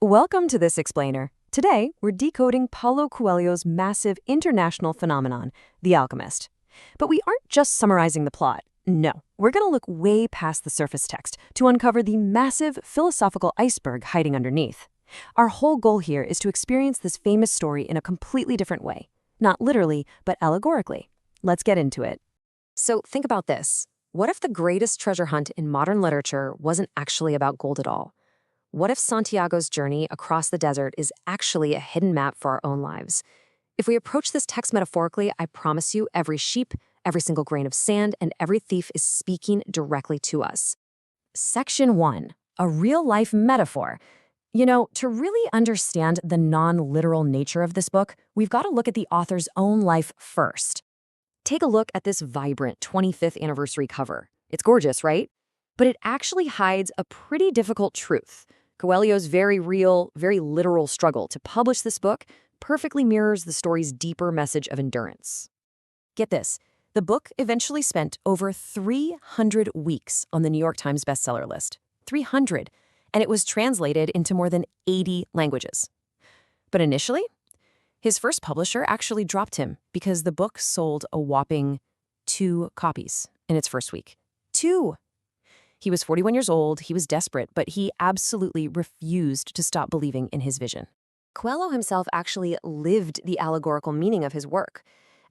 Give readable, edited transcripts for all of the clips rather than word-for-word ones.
Welcome to This Explainer. Today, we're decoding Paulo Coelho's massive international phenomenon, The Alchemist. But we aren't just summarizing the plot. No, we're going to look way past the surface text to uncover the massive philosophical iceberg hiding underneath. Our whole goal here is to experience this famous story in a completely different way. Not literally, but allegorically. Let's get into it. So think about this. What if the greatest treasure hunt in modern literature wasn't actually about gold at all? What if Santiago's journey across the desert is actually a hidden map for our own lives? If we approach this text metaphorically, I promise you every sheep, every single grain of sand, and every thief is speaking directly to us. Section 1. A real-life metaphor. You know, to really understand the non-literal nature of this book, we've got to look at the author's own life first. Take a look at this vibrant 25th anniversary cover. It's gorgeous, right? But it actually hides a pretty difficult truth. Coelho's very real, very literal struggle to publish this book perfectly mirrors the story's deeper message of endurance. Get this, the book eventually spent over 300 weeks on the New York Times bestseller list. 300, and it was translated into more than 80 languages. But initially, his first publisher actually dropped him because the book sold a whopping 2 copies in its first week. 2! He was 41 years old, he was desperate, but he absolutely refused to stop believing in his vision. Coelho himself actually lived the allegorical meaning of his work.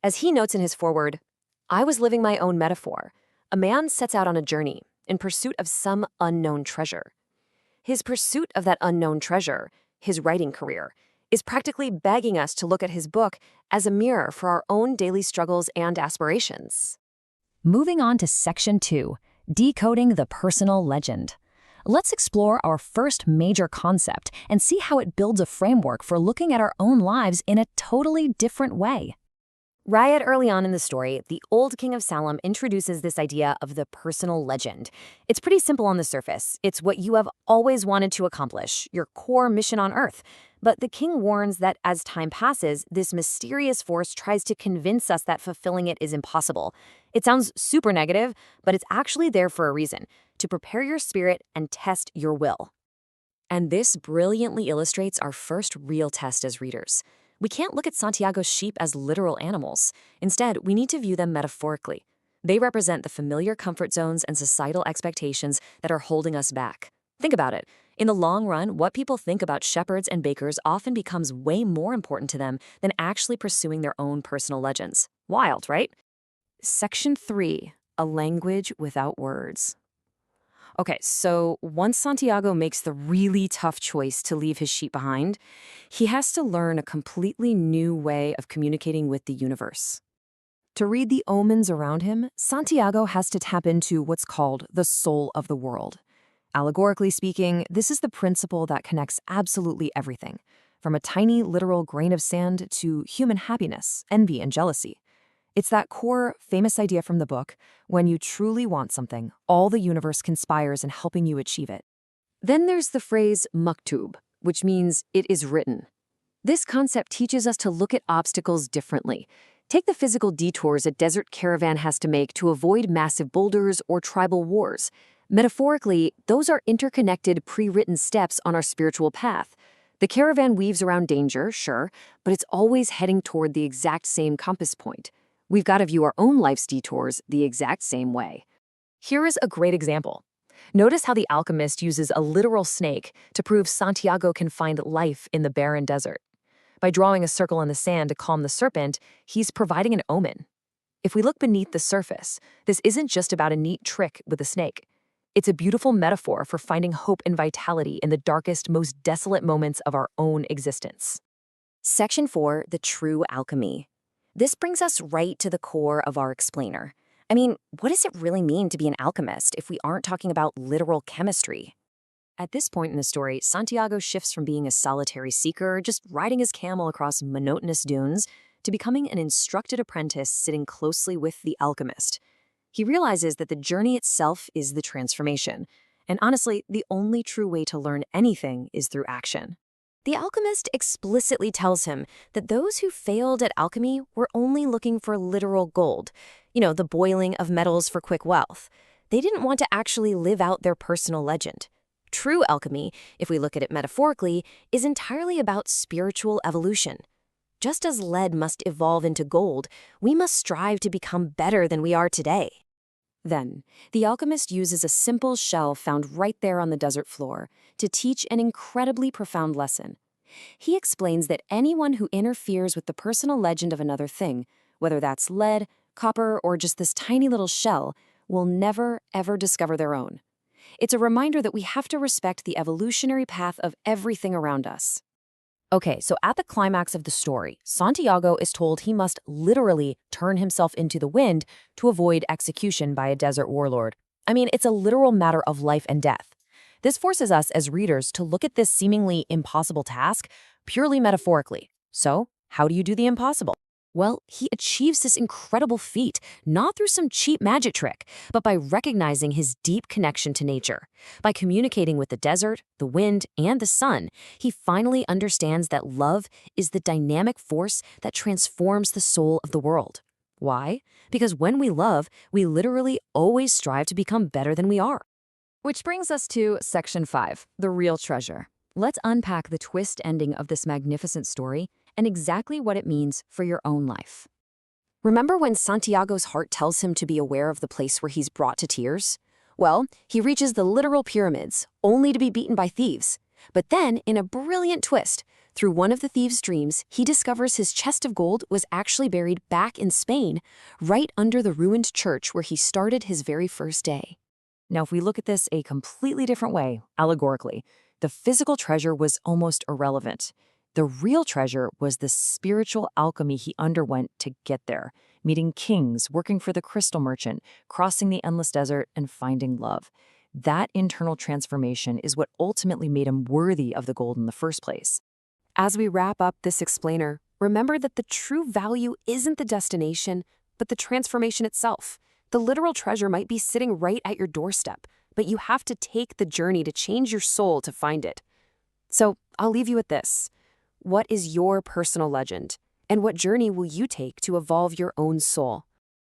As he notes in his foreword, "I was living my own metaphor. A man sets out on a journey in pursuit of some unknown treasure. His pursuit of that unknown treasure, his writing career, is practically begging us to look at his book as a mirror for our own daily struggles and aspirations." Moving on to Section 2. Decoding the personal legend. Let's explore our first major concept and see how it builds a framework for looking at our own lives in a totally different way. Right early on in the story, the old king of Salem introduces this idea of the personal legend. It's pretty simple on the surface. It's what you have always wanted to accomplish, your core mission on Earth. But the king warns that as time passes, this mysterious force tries to convince us that fulfilling it is impossible. It sounds super negative, but it's actually there for a reason, to prepare your spirit and test your will. And this brilliantly illustrates our first real test as readers. We can't look at Santiago's sheep as literal animals. Instead, we need to view them metaphorically. They represent the familiar comfort zones and societal expectations that are holding us back. Think about it. In the long run, what people think about shepherds and bakers often becomes way more important to them than actually pursuing their own personal legends. Wild, right? Section 3. A language without words. Okay, so once Santiago makes the really tough choice to leave his sheep behind, he has to learn a completely new way of communicating with the universe. To read the omens around him, Santiago has to tap into what's called the soul of the world. Allegorically speaking, this is the principle that connects absolutely everything, from a tiny literal grain of sand to human happiness, envy, and jealousy. It's that core, famous idea from the book, when you truly want something, all the universe conspires in helping you achieve it. Then there's the phrase maktub, which means it is written. This concept teaches us to look at obstacles differently. Take the physical detours a desert caravan has to make to avoid massive boulders or tribal wars. Metaphorically, those are interconnected, pre-written steps on our spiritual path. The caravan weaves around danger, sure, but it's always heading toward the exact same compass point. We've got to view our own life's detours the exact same way. Here is a great example. Notice how the alchemist uses a literal snake to prove Santiago can find life in the barren desert. By drawing a circle in the sand to calm the serpent, he's providing an omen. If we look beneath the surface, this isn't just about a neat trick with a snake. It's a beautiful metaphor for finding hope and vitality in the darkest, most desolate moments of our own existence. Section 4, the true alchemy. This brings us right to the core of our explainer. I mean, what does it really mean to be an alchemist if we aren't talking about literal chemistry? At this point in the story, Santiago shifts from being a solitary seeker, just riding his camel across monotonous dunes, to becoming an instructed apprentice sitting closely with the alchemist. He realizes that the journey itself is the transformation, and honestly, the only true way to learn anything is through action. The alchemist explicitly tells him that those who failed at alchemy were only looking for literal gold, the boiling of metals for quick wealth. They didn't want to actually live out their personal legend. True alchemy, if we look at it metaphorically, is entirely about spiritual evolution. Just as lead must evolve into gold, we must strive to become better than we are today. Then, the alchemist uses a simple shell found right there on the desert floor to teach an incredibly profound lesson. He explains that anyone who interferes with the personal legend of another thing, whether that's lead, copper, or just this tiny little shell, will never, ever discover their own. It's a reminder that we have to respect the evolutionary path of everything around us. Okay, so at the climax of the story, Santiago is told he must literally turn himself into the wind to avoid execution by a desert warlord. I mean, it's a literal matter of life and death. This forces us as readers to look at this seemingly impossible task purely metaphorically. So, how do you do the impossible? Well, he achieves this incredible feat, not through some cheap magic trick, but by recognizing his deep connection to nature. By communicating with the desert, the wind, and the sun, he finally understands that love is the dynamic force that transforms the soul of the world. Why? Because when we love, we literally always strive to become better than we are. Which brings us to Section 5, the real treasure. Let's unpack the twist ending of this magnificent story and exactly what it means for your own life. Remember when Santiago's heart tells him to be aware of the place where he's brought to tears? Well, he reaches the literal pyramids, only to be beaten by thieves. But then, in a brilliant twist, through one of the thieves' dreams, he discovers his chest of gold was actually buried back in Spain, right under the ruined church where he started his very first day. Now, if we look at this a completely different way, allegorically, the physical treasure was almost irrelevant. The real treasure was the spiritual alchemy he underwent to get there, meeting kings, working for the crystal merchant, crossing the endless desert, and finding love. That internal transformation is what ultimately made him worthy of the gold in the first place. As we wrap up this explainer, remember that the true value isn't the destination, but the transformation itself. The literal treasure might be sitting right at your doorstep, but you have to take the journey to change your soul to find it. So I'll leave you with this. What is your personal legend? And what journey will you take to evolve your own soul?